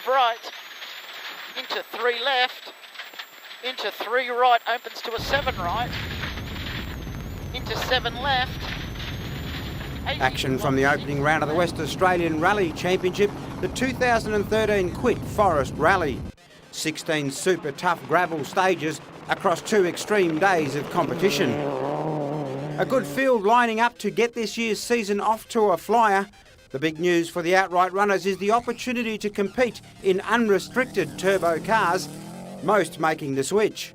5 right, into 3 left, into 3 right, opens to a 7 right, into 7 left. Action from the opening round of the West Australian Rally Championship, the 2013 Quit Forest Rally. 16 super tough gravel stages across 2 extreme days of competition. A good field lining up to get this year's season off to a flyer. The big news for the outright runners is the opportunity to compete in unrestricted turbo cars, most making the switch.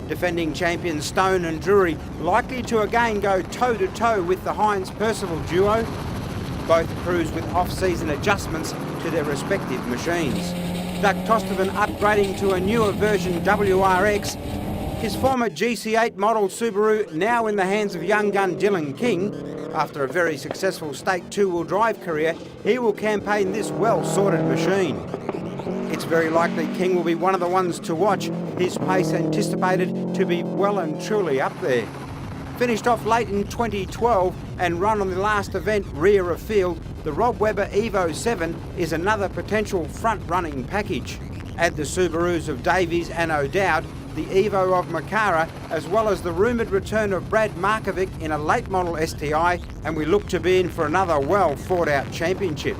Defending champions Stone and Drury likely to again go toe-to-toe with the Heinz Percival duo. Both crews with off-season adjustments to their respective machines. Doug Tostovan upgrading to a newer version WRX. His former GC8 model Subaru now in the hands of young gun Dylan King. After a very successful state two-wheel drive career, he will campaign this well-sorted machine. It's very likely King will be one of the ones to watch, his pace anticipated to be well and truly up there. Finished off late in 2012 and run on the last event rear of field, the Rob Webber Evo 7 is another potential front-running package. Add the Subarus of Davies and O'Dowd, the Evo of Makara, as well as the rumoured return of Brad Markovic in a late model STI, and we look to be in for another well-thought-out championship.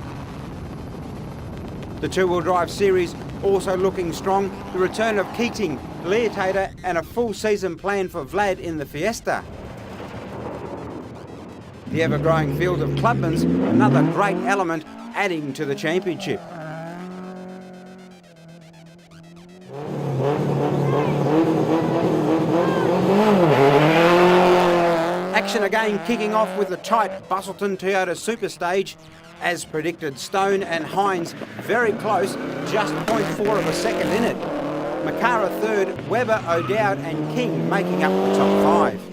The two-wheel drive series also looking strong, the return of Keating, Leotator and a full season plan for Vlad in the Fiesta. The ever-growing field of Clubmans, another great element adding to the championship. Action again kicking off with the tight Bustleton Toyota Super Stage. As predicted, Stone and Heinz very close, just 0.4 of a second in it. Makara third, Webber, O'Dowd and King making up the top 5.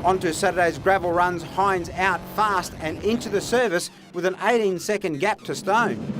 On to Saturday's gravel runs, Heinz out fast and into the service with an 18-second gap to Stone.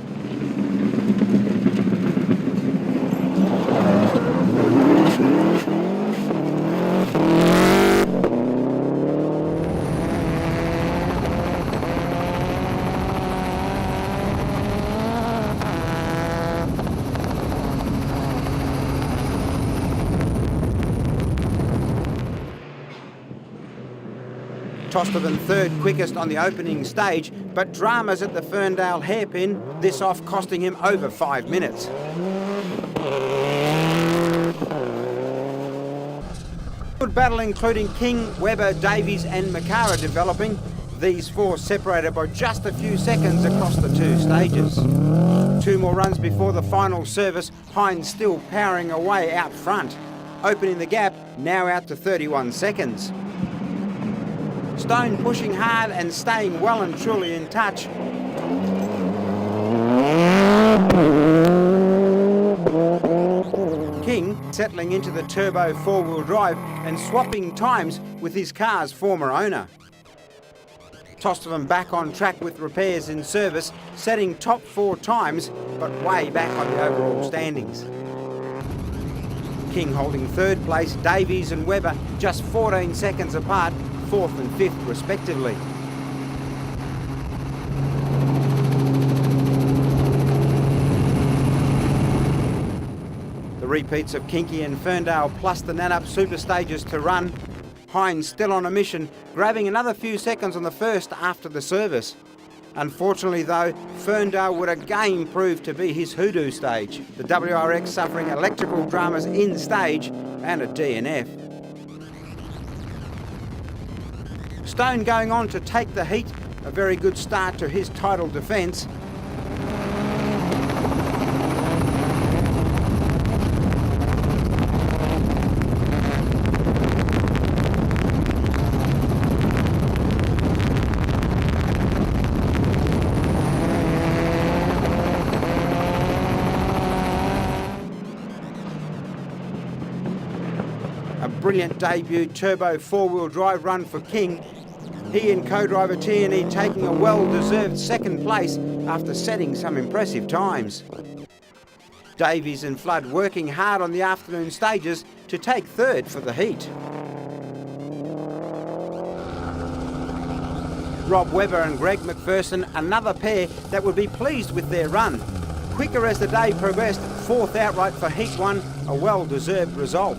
Tostovan third quickest on the opening stage, but dramas at the Ferndale hairpin, this off costing him over 5 minutes. Good battle including King, Webber, Davies and Makara developing. These 4 separated by just a few seconds across the 2 stages. 2 more runs before the final service, Heinz still powering away out front. Opening the gap, now out to 31 seconds. Stone pushing hard and staying well and truly in touch. King settling into the turbo 4-wheel drive and swapping times with his car's former owner. Tostovan back on track with repairs in service, setting top 4 times, but way back on the overall standings. King holding third place, Davies and Webber just 14 seconds apart, 4th and 5th respectively. The repeats of Kinky and Ferndale plus the Nanup Super Stages to run. Heinz still on a mission, grabbing another few seconds on the first after the service. Unfortunately though, Ferndale would again prove to be his hoodoo stage. The WRX suffering electrical dramas in stage and a DNF. Stone going on to take the heat, a very good start to his title defence. A brilliant debut turbo 4-wheel drive run for King. He and co-driver T&E taking a well-deserved second place after setting some impressive times. Davies and Flood working hard on the afternoon stages to take third for the heat. Rob Webber and Greg McPherson, another pair that would be pleased with their run. Quicker as the day progressed, fourth outright for Heat 1, a well-deserved result.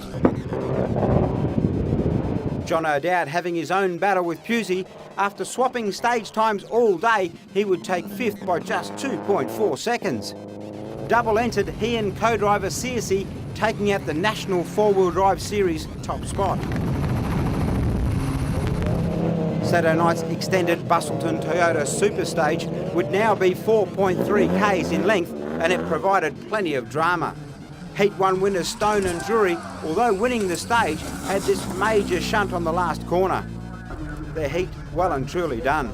John O'Dowd having his own battle with Pusey. After swapping stage times all day, he would take fifth by just 2.4 seconds. Double entered, he and co-driver Searcy taking out the National 4-Wheel Drive Series top spot. Saturday night's extended Bustleton Toyota Super Stage would now be 4.3 k's in length, and it provided plenty of drama. Heat 1 winners Stone and Drury, although winning the stage, had this major shunt on the last corner. Their heat well and truly done.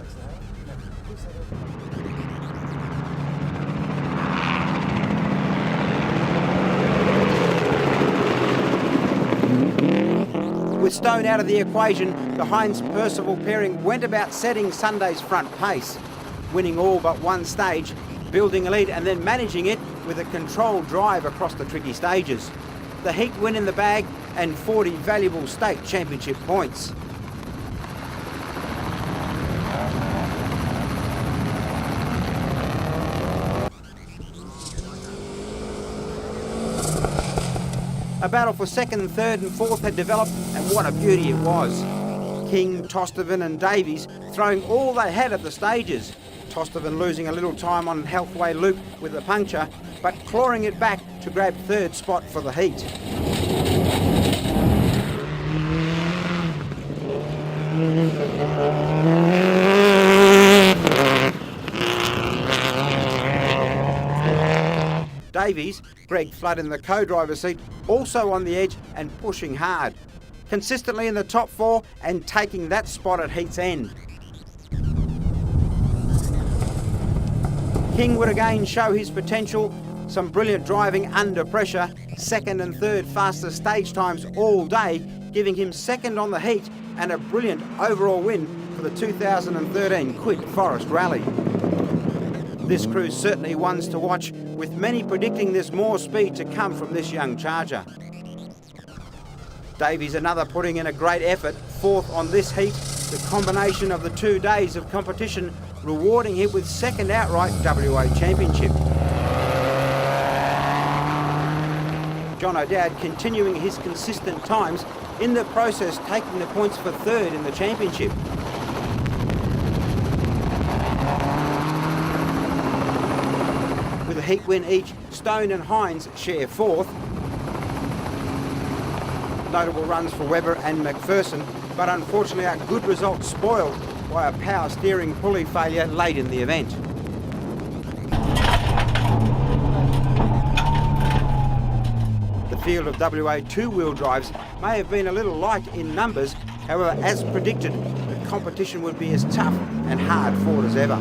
With Stone out of the equation, the Hines-Percival pairing went about setting Sunday's front pace, winning all but one stage, building a lead and then managing it with a controlled drive across the tricky stages. The heat win in the bag and 40 valuable state championship points. A battle for second, third and fourth had developed, and what a beauty it was. King, Tostovan and Davies throwing all they had at the stages. Tostovan losing a little time on Healthway Loop with a puncture, but clawing it back to grab third spot for the heat. Davies, Greg Flood in the co-driver's seat, also on the edge and pushing hard. Consistently in the top four and taking that spot at heat's end. King would again show his potential, some brilliant driving under pressure, second and third fastest stage times all day, giving him second on the heat and a brilliant overall win for the 2013 Quid Forest Rally. This crew's certainly ones to watch, with many predicting there's more speed to come from this young charger. Davies another putting in a great effort, fourth on this heat, the combination of the 2 days of competition rewarding him with second outright WA Championship. John O'Dowd continuing his consistent times, in the process taking the points for third in the championship. With a heat win each, Stone and Hines share fourth. Notable runs for Webber and McPherson, but unfortunately a good result spoiled by a power steering pulley failure late in the event. The field of WA two-wheel drives may have been a little light in numbers, however, as predicted, the competition would be as tough and hard fought as ever.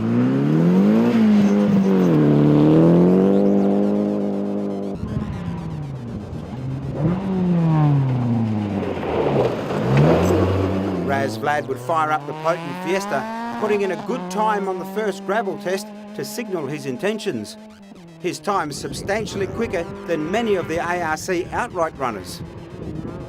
Vlad would fire up the potent Fiesta, putting in a good time on the first gravel test to signal his intentions. His time substantially quicker than many of the ARC outright runners.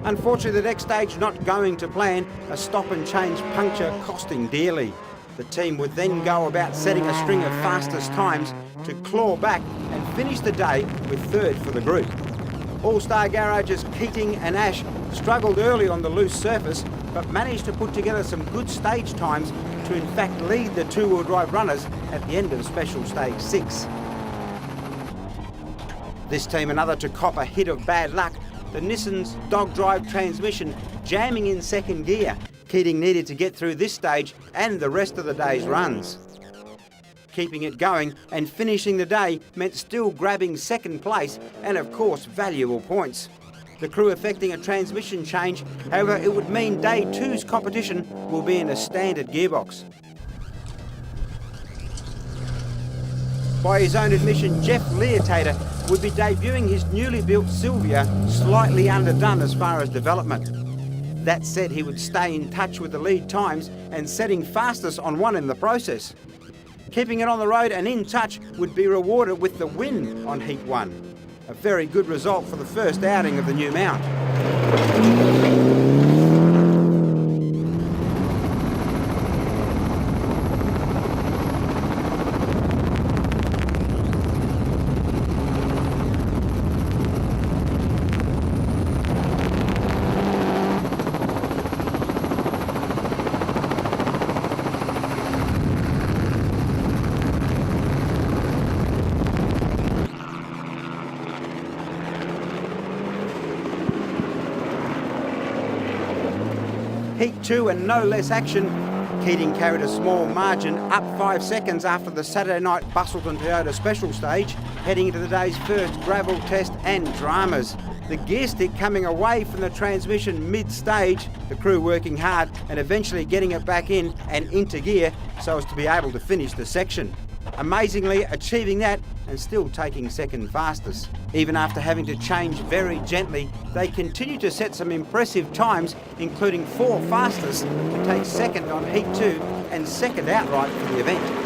Unfortunately, the next stage not going to plan, a stop and change puncture costing dearly. The team would then go about setting a string of fastest times to claw back and finish the day with third for the group. All-Star Garage's Keating and Ash struggled early on the loose surface, but managed to put together some good stage times to in fact lead the two-wheel drive runners at the end of Special Stage 6. This team another to cop a hit of bad luck, the Nissan's dog drive transmission jamming in second gear. Keating needed to get through this stage and the rest of the day's runs. Keeping it going and finishing the day meant still grabbing second place and of course valuable points. The crew effecting a transmission change, however it would mean day two's competition will be in a standard gearbox. By his own admission, Jeff Leotator would be debuting his newly built Sylvia, slightly underdone as far as development. That said, he would stay in touch with the lead times and setting fastest on one in the process. Keeping it on the road and in touch would be rewarded with the win on Heat 1. A very good result for the first outing of the new mount. Heat 2 and no less action. Keating carried a small margin, up 5 seconds after the Saturday night Bustleton Toyota Special Stage, heading into the day's first gravel test and dramas. The gear stick coming away from the transmission mid-stage, the crew working hard and eventually getting it back in and into gear so as to be able to finish the section. Amazingly achieving that and still taking second fastest. Even after having to change very gently, they continue to set some impressive times, including 4 fastest to take second on Heat 2 and second outright for the event.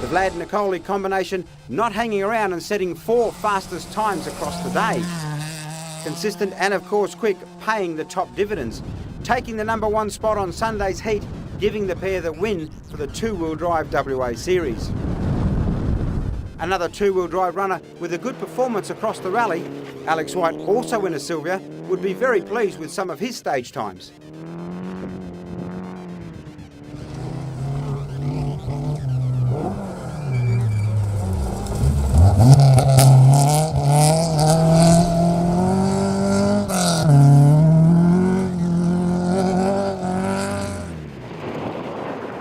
The Vlad Nicoli combination not hanging around and setting 4 fastest times across the day. Consistent and of course quick, paying the top dividends. Taking the number 1 spot on Sunday's heat, giving the pair the win for the 2-wheel drive WA Series. Another 2-wheel drive runner with a good performance across the rally, Alex White, also in a Silvia, would be very pleased with some of his stage times.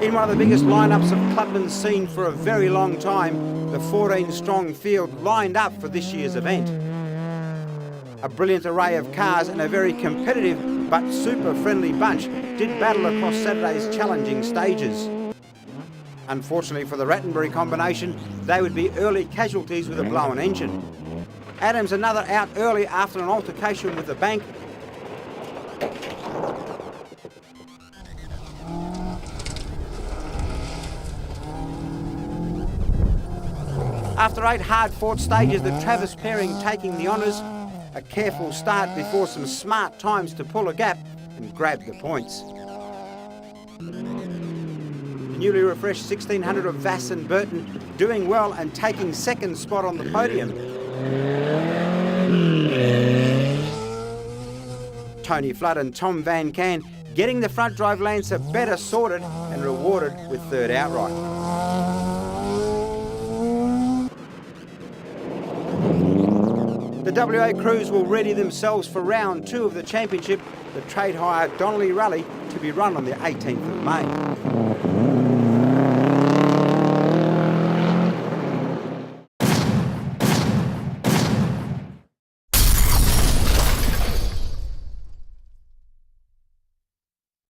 In one of the biggest lineups of Clubman's seen for a very long time, the 14-strong field lined up for this year's event. A brilliant array of cars and a very competitive but super friendly bunch did battle across Saturday's challenging stages. Unfortunately for the Rattenbury combination, they would be early casualties with a blown engine. Adams another out early after an altercation with the bank. After 8 hard-fought stages, the Travis pairing taking the honours. A careful start before some smart times to pull a gap and grab the points. The newly refreshed 1600 of Vass and Burton doing well and taking second spot on the podium. Tony Flood and Tom Van Can getting the front drive Lancer better sorted and rewarded with third outright. The WA crews will ready themselves for round 2 of the championship, the trade hire Donnelly Rally, to be run on the 18th of May.